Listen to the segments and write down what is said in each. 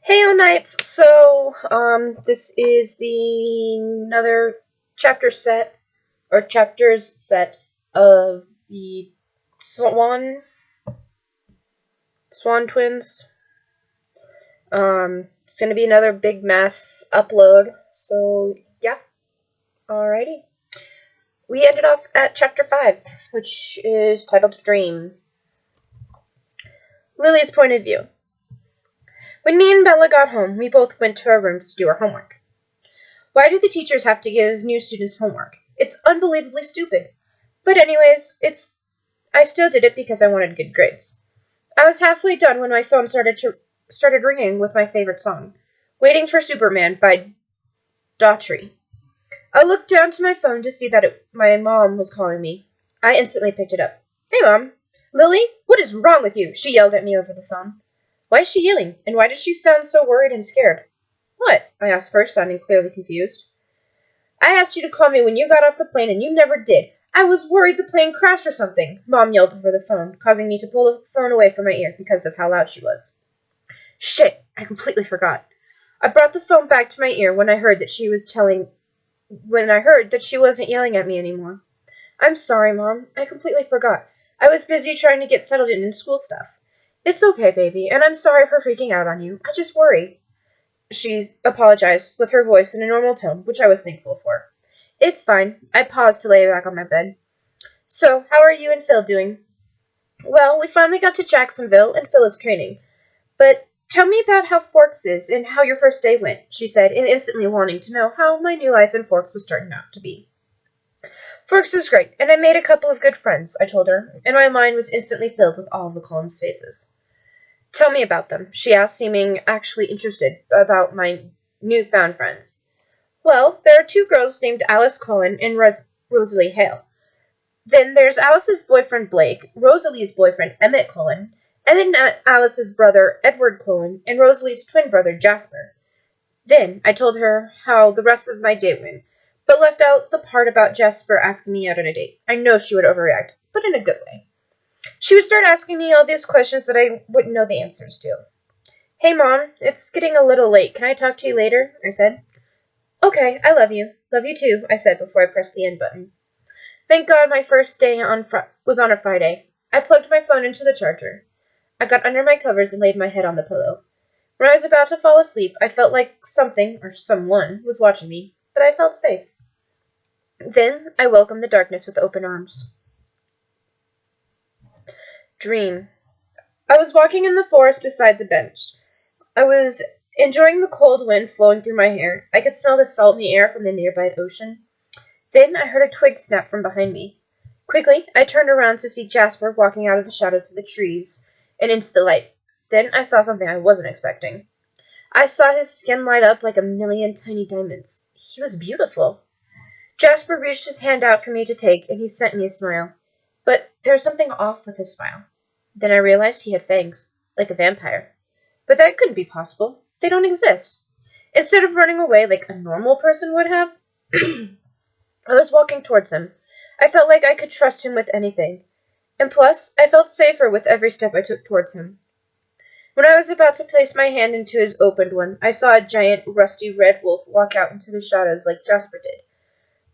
Hey, O Knights! This is another chapters set of the Swan, Swan Twins. It's gonna be another big mass upload, so yeah, alrighty. We ended off at chapter 5, which is titled Dream. Lily's point of view. When me and Bella got home, we both went to our rooms to do our homework. Why do the teachers have to give new students homework? It's unbelievably stupid. But anyways, I still did it because I wanted good grades. I was halfway done when my phone started ringing with my favorite song, Waiting for Superman by Daughtry. I looked down to my phone to see that my mom was calling me. I instantly picked it up. Hey, Mom. Lily, what is wrong with you? She yelled at me over the phone. Why is she yelling? And why does she sound so worried and scared? What? I asked first, sounding clearly confused. I asked you to call me when you got off the plane, and you never did. I was worried the plane crashed or something, Mom yelled over the phone, causing me to pull the phone away from my ear because of how loud she was. Shit, I completely forgot. I brought the phone back to my ear when I heard that she wasn't yelling at me anymore. I'm sorry, Mom. I completely forgot. I was busy trying to get settled in school stuff. It's okay, baby, and I'm sorry for freaking out on you. I just worry. She apologized with her voice in a normal tone, which I was thankful for. It's fine. I paused to lay back on my bed. So, how are you and Phil doing? Well, we finally got to Jacksonville, and Phil is training. But tell me about how Forks is and how your first day went, she said, and instantly wanting to know how my new life in Forks was starting out to be. Forks was great, and I made a couple of good friends, I told her, and my mind was instantly filled with all of the Cullens' faces. Tell me about them, she asked, seeming actually interested about my newfound friends. Well, there are two girls named Alice Cullen and Rosalie Hale. Then there's Alice's boyfriend Blake, Rosalie's boyfriend Emmett Cullen, and then Alice's brother Edward Cullen, and Rosalie's twin brother Jasper. Then I told her how the rest of my day went, but left out the part about Jasper asking me out on a date. I know she would overreact, but in a good way. She would start asking me all these questions that I wouldn't know the answers to. Hey, Mom, it's getting a little late. Can I talk to you later? I said. Okay, I love you. Love you too, I said before I pressed the end button. Thank God my first day was on a Friday. I plugged my phone into the charger. I got under my covers and laid my head on the pillow. When I was about to fall asleep, I felt like something, or someone, was watching me, but I felt safe. Then I welcomed the darkness with open arms. Dream. I was walking in the forest beside a bench. I was enjoying the cold wind flowing through my hair. I could smell the salt in the air from the nearby ocean. Then I heard a twig snap from behind me. Quickly, I turned around to see Jasper walking out of the shadows of the trees and into the light. Then I saw something I wasn't expecting. I saw his skin light up like a million tiny diamonds. He was beautiful. Jasper reached his hand out for me to take, and he sent me a smile. But there was something off with his smile. Then I realized he had fangs, like a vampire. But that couldn't be possible. They don't exist. Instead of running away like a normal person would have, I was walking towards him. I felt like I could trust him with anything. And plus, I felt safer with every step I took towards him. When I was about to place my hand into his opened one, I saw a giant, rusty red wolf walk out into the shadows like Jasper did.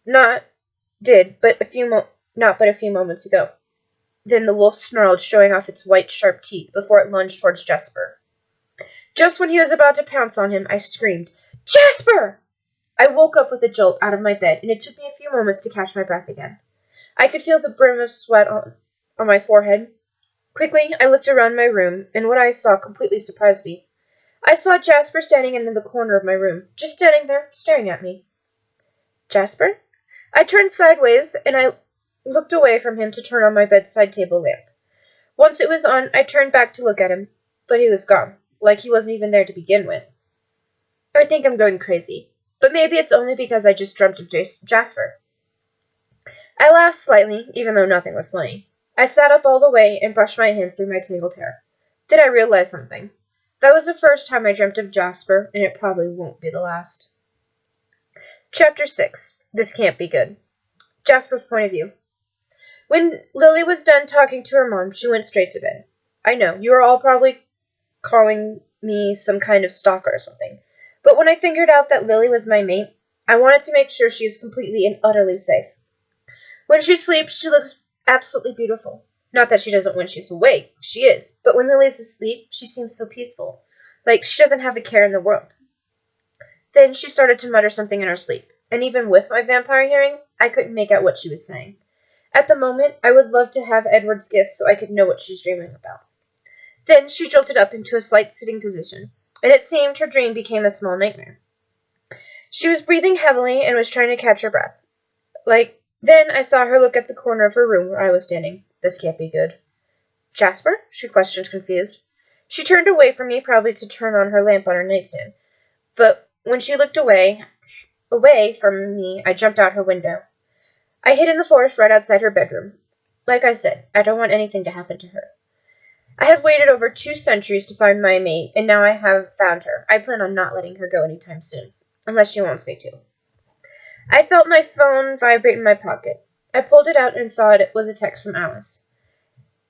Not but a few moments ago. Then the wolf snarled, showing off its white, sharp teeth before it lunged towards Jasper. Just when he was about to pounce on him, I screamed, Jasper! I woke up with a jolt out of my bed, and it took me a few moments to catch my breath again. I could feel the brim of sweat on my forehead. Quickly, I looked around my room, and what I saw completely surprised me. I saw Jasper standing in the corner of my room, just standing there, staring at me. Jasper? I turned sideways, and I looked away from him to turn on my bedside table lamp. Once it was on, I turned back to look at him, but he was gone, like he wasn't even there to begin with. I think I'm going crazy, but maybe it's only because I just dreamt of Jasper. I laughed slightly, even though nothing was funny. I sat up all the way and brushed my hand through my tangled hair. Then I realized something. That was the first time I dreamt of Jasper, and it probably won't be the last. Chapter 6. This can't be good. Jasper's point of view. When Lily was done talking to her mom, she went straight to bed. I know, you are all probably calling me some kind of stalker or something. But when I figured out that Lily was my mate, I wanted to make sure she is completely and utterly safe. When she sleeps, she looks absolutely beautiful. Not that she doesn't when she's awake. She is. But when Lily's asleep, she seems so peaceful. Like she doesn't have a care in the world. Then she started to mutter something in her sleep. And even with my vampire hearing, I couldn't make out what she was saying. At the moment, I would love to have Edward's gift so I could know what she's dreaming about. Then she jolted up into a slight sitting position, and it seemed her dream became a small nightmare. She was breathing heavily and was trying to catch her breath. Then I saw her look at the corner of her room where I was standing. This can't be good. Jasper? She questioned, confused. She turned away from me, probably to turn on her lamp on her nightstand. But when she looked away from me, I jumped out her window. I hid in the forest right outside her bedroom. Like I said, I don't want anything to happen to her. I have waited over 2 centuries to find my mate, and now I have found her. I plan on not letting her go anytime soon, unless she wants me to. I felt my phone vibrate in my pocket. I pulled it out and saw it was a text from Alice.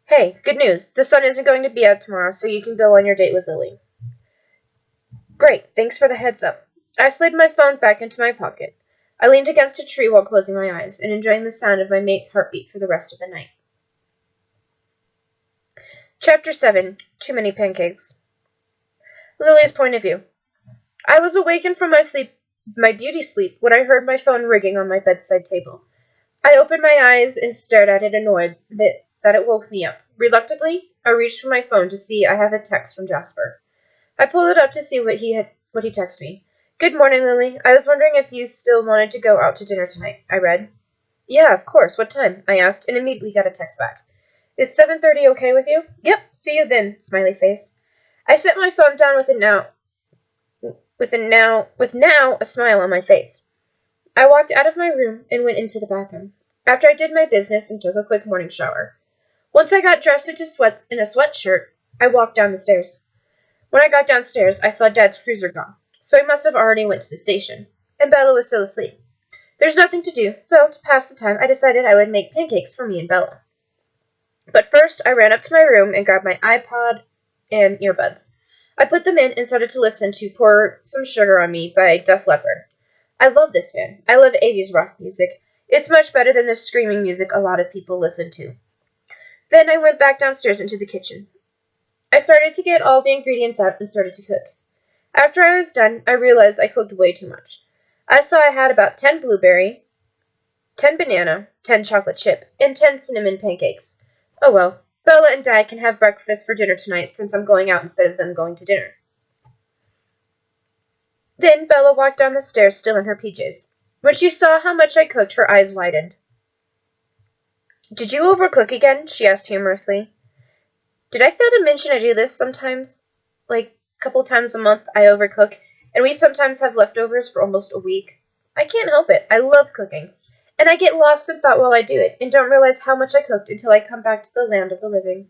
Hey, good news. The sun isn't going to be out tomorrow, so you can go on your date with Lily. Great, thanks for the heads up. I slid my phone back into my pocket. I leaned against a tree while closing my eyes and enjoying the sound of my mate's heartbeat for the rest of the night. Chapter 7. Too Many Pancakes. Lily's point of view. I was awakened from my beauty sleep, when I heard my phone ringing on my bedside table. I opened my eyes and stared at it, annoyed that it woke me up. Reluctantly, I reached for my phone to see I have a text from Jasper. I pulled it up to see what he texted me. Good morning, Lily. I was wondering if you still wanted to go out to dinner tonight, I read. Yeah, of course. What time? I asked, and immediately got a text back. Is 7:30 okay with you? Yep, see you then, smiley face. I set my phone down with now a smile on my face. I walked out of my room and went into the bathroom. After I did my business and took a quick morning shower. Once I got dressed in a sweatshirt, I walked down the stairs. When I got downstairs, I saw Dad's cruiser gone, so he must have already went to the station, and Bella was still asleep. There's nothing to do, so to pass the time, I decided I would make pancakes for me and Bella. But first, I ran up to my room and grabbed my iPod and earbuds. I put them in and started to listen to Pour Some Sugar on Me by Def Leppard. I love this band. I love 80s rock music. It's much better than the screaming music a lot of people listen to. Then I went back downstairs into the kitchen. I started to get all the ingredients out and started to cook. After I was done, I realized I cooked way too much. I saw I had about 10 blueberry, 10 banana, 10 chocolate chip, and 10 cinnamon pancakes. Oh well, Bella and Dad can have breakfast for dinner tonight since I'm going out instead of them going to dinner. Then Bella walked down the stairs still in her PJs. When she saw how much I cooked, her eyes widened. Did you overcook again? She asked humorously. Did I fail to mention I do this sometimes? Like, a couple times a month I overcook, and we sometimes have leftovers for almost a week. I can't help it. I love cooking. And I get lost in thought while I do it, and don't realize how much I cooked until I come back to the land of the living.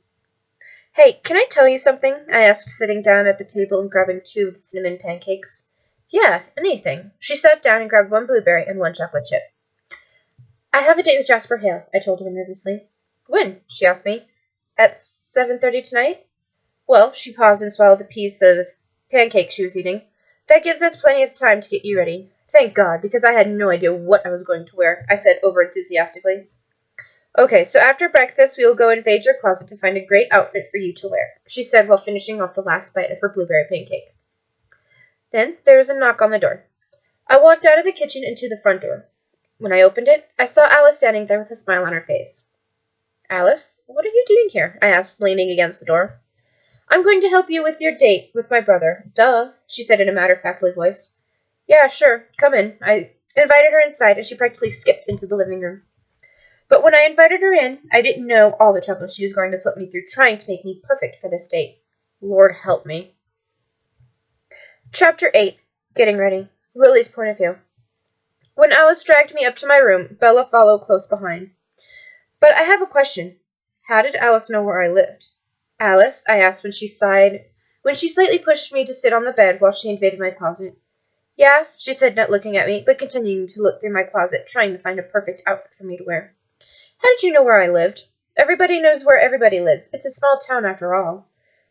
Hey, can I tell you something? I asked, sitting down at the table and grabbing 2 of the cinnamon pancakes. Yeah, anything. She sat down and grabbed 1 blueberry and 1 chocolate chip. I have a date with Jasper Hale, I told her nervously. When? She asked me. At 7:30 tonight? Well, she paused and swallowed the piece of pancake she was eating. That gives us plenty of time to get you ready. Thank God, because I had no idea what I was going to wear, I said over-enthusiastically. Okay, so after breakfast we will go invade your closet to find a great outfit for you to wear, she said while finishing off the last bite of her blueberry pancake. Then there was a knock on the door. I walked out of the kitchen into the front door. When I opened it, I saw Alice standing there with a smile on her face. Alice, what are you doing here? I asked, leaning against the door. I'm going to help you with your date with my brother. Duh, she said in a matter-of-factly voice. Yeah, sure, come in. I invited her inside, and she practically skipped into the living room. But when I invited her in, I didn't know all the trouble she was going to put me through trying to make me perfect for this date. Lord help me. Chapter 8. Getting Ready. Lily's point of view. When Alice dragged me up to my room, Bella followed close behind. But I have a question. How did Alice know where I lived? Alice, I asked when she slightly pushed me to sit on the bed while she invaded my closet. Yeah, she said, not looking at me, but continuing to look through my closet, trying to find a perfect outfit for me to wear. How did you know where I lived? Everybody knows where everybody lives. It's a small town after all.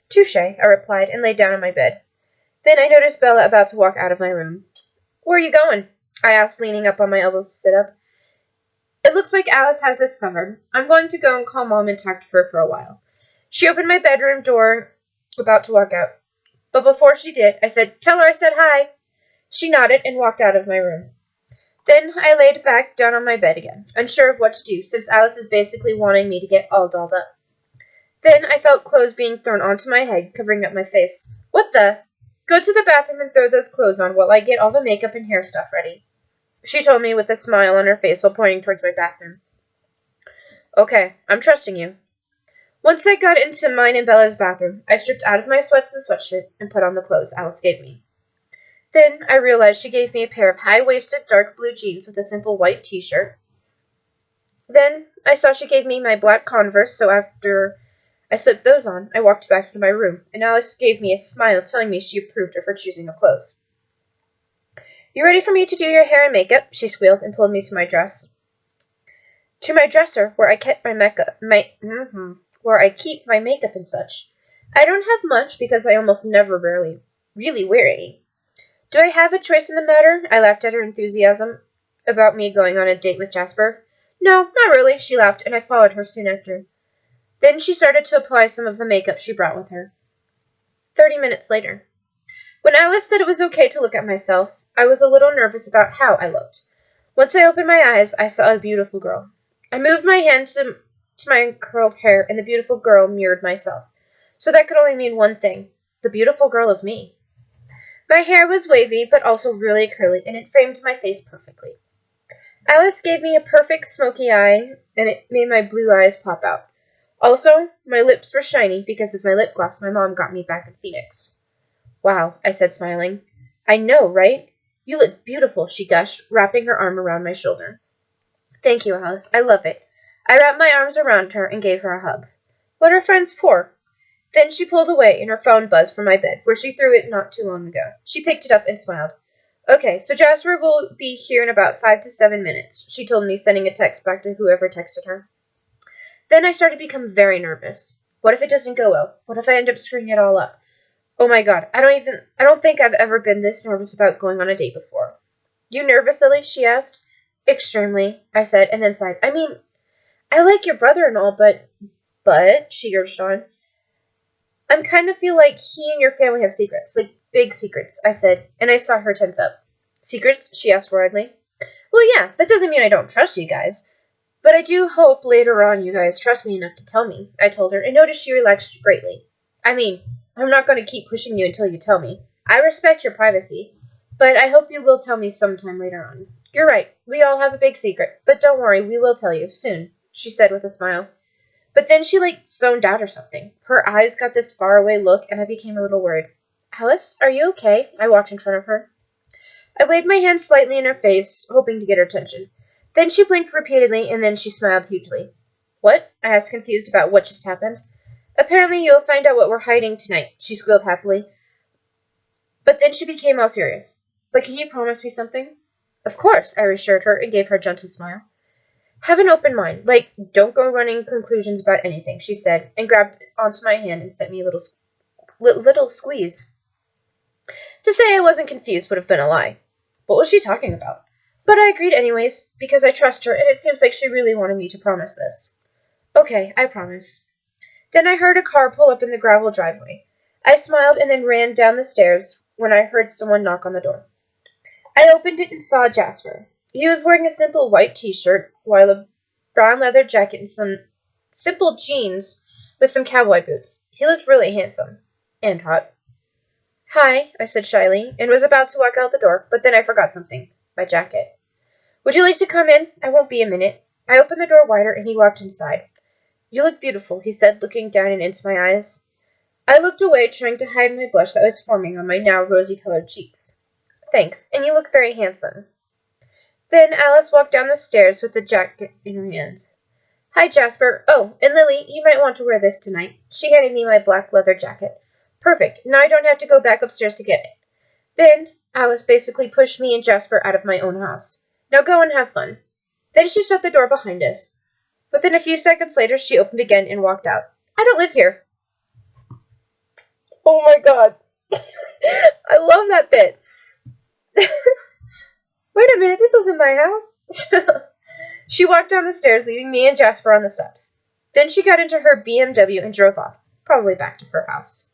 Touche, I replied, and lay down on my bed. Then I noticed Bella about to walk out of my room. "Where are you going?" I asked, leaning up on my elbows to sit up. "It looks like Alice has this covered. I'm going to go and call Mom and talk to her for a while." She opened my bedroom door, about to walk out. But before she did, I said, "Tell her I said hi." She nodded and walked out of my room. Then I laid back down on my bed again, unsure of what to do, since Alice is basically wanting me to get all dolled up. Then I felt clothes being thrown onto my head, covering up my face. "What the?" "Go to the bathroom and throw those clothes on while I get all the makeup and hair stuff ready," she told me with a smile on her face while pointing towards my bathroom. "Okay, I'm trusting you." Once I got into mine and Bella's bathroom, I stripped out of my sweats and sweatshirt and put on the clothes Alice gave me. Then I realized she gave me a pair of high-waisted dark blue jeans with a simple white t-shirt. Then I saw she gave me my black Converse, so after I slipped those on, I walked back to my room, and Alice gave me a smile telling me she approved of her choosing of clothes. "You ready for me to do your hair and makeup?" she squealed and pulled me to my dresser, where I kept where I keep my makeup and such. I don't have much because I almost never really wear any. "Do I have a choice in the matter?" I laughed at her enthusiasm about me going on a date with Jasper. "No, not really," she laughed, and I followed her soon after. Then she started to apply some of the makeup she brought with her. 30 minutes later. When Alice said it was okay to look at myself, I was a little nervous about how I looked. Once I opened my eyes, I saw a beautiful girl. I moved my hand to my curled hair, and the beautiful girl mirrored myself. So that could only mean one thing. The beautiful girl is me. My hair was wavy, but also really curly, and it framed my face perfectly. Alice gave me a perfect smoky eye, and it made my blue eyes pop out. Also, my lips were shiny because of my lip gloss my mom got me back in Phoenix. "Wow," I said, smiling. "I know, right? You look beautiful," she gushed, wrapping her arm around my shoulder. "Thank you, Alice. I love it." I wrapped my arms around her and gave her a hug. "What are friends for?" Then she pulled away, and her phone buzzed from my bed, where she threw it not too long ago. She picked it up and smiled. "Okay, so Jasper will be here in about 5 to 7 minutes," she told me, sending a text back to whoever texted her. Then I started to become very nervous. What if it doesn't go well? What if I end up screwing it all up? Oh my god, I don't think I've ever been this nervous about going on a date before. "You nervous, Lily?" she asked. "Extremely," I said, and then sighed. "I mean, I like your brother and all, but," she urged on, "I kind of feel like he and your family have secrets, like big secrets," I said, and I saw her tense up. "Secrets?" she asked worriedly. "Well, yeah, that doesn't mean I don't trust you guys. But I do hope later on you guys trust me enough to tell me," I told her, and noticed she relaxed greatly. "I mean, I'm not going to keep pushing you until you tell me. I respect your privacy, but I hope you will tell me sometime later on. You're right, we all have a big secret, but don't worry, we will tell you, soon," she said with a smile. But then she, zoned out or something. Her eyes got this faraway look, and I became a little worried. "Alice, are you okay?" I walked in front of her. I waved my hand slightly in her face, hoping to get her attention. Then she blinked repeatedly, and then she smiled hugely. "What?" I asked, confused about what just happened. "Apparently you'll find out what we're hiding tonight," she squealed happily. But then she became all serious. "Can you promise me something?" "Of course," I reassured her and gave her a gentle smile. "Have an open mind. Don't go running conclusions about anything," she said, and grabbed onto my hand and sent me a little squeeze. To say I wasn't confused would have been a lie. What was she talking about? But I agreed anyways, because I trust her, and it seems like she really wanted me to promise this. "Okay, I promise." Then I heard a car pull up in the gravel driveway. I smiled and then ran down the stairs when I heard someone knock on the door. I opened it and saw Jasper. He was wearing a simple white t-shirt, while a brown leather jacket and some simple jeans with some cowboy boots. He looked really handsome. And hot. "Hi," I said shyly, and was about to walk out the door, but then I forgot something. My jacket. "Would you like to come in? I won't be a minute." I opened the door wider, and he walked inside. "You look beautiful," he said, looking down and into my eyes. I looked away, trying to hide my blush that was forming on my now rosy-colored cheeks. "Thanks, and you look very handsome." Then Alice walked down the stairs with the jacket in her hand. "Hi, Jasper. Oh, and Lily, you might want to wear this tonight." She handed me my black leather jacket. "Perfect. Now I don't have to go back upstairs to get it." Then Alice basically pushed me and Jasper out of my own house. "Now go and have fun." Then she shut the door behind us. But then a few seconds later, she opened again and walked out. "I don't live here." Oh my god. I my house? She walked down the stairs, leaving me and Jasper on the steps. Then she got into her BMW and drove off, probably back to her house.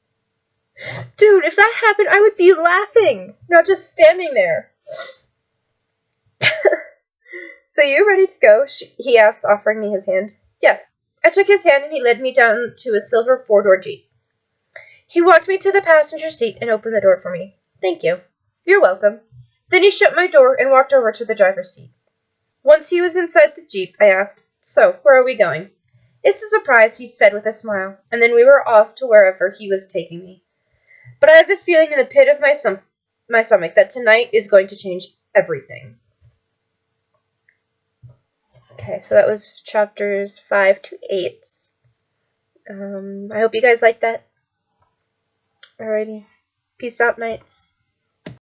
Dude, if that happened, I would be laughing, not just standing there. So you ready to go? He asked, offering me his hand. Yes. I took his hand and he led me down to a silver four-door Jeep. He walked me to the passenger seat and opened the door for me. Thank you. You're welcome. Then he shut my door and walked over to the driver's seat. Once he was inside the Jeep, I asked, So, where are we going? It's a surprise, he said with a smile, and then we were off to wherever he was taking me. But I have a feeling in the pit of my stomach that tonight is going to change everything. Okay, so that was chapters 5 to 8. I hope you guys liked that. Alrighty. Peace out, Knights.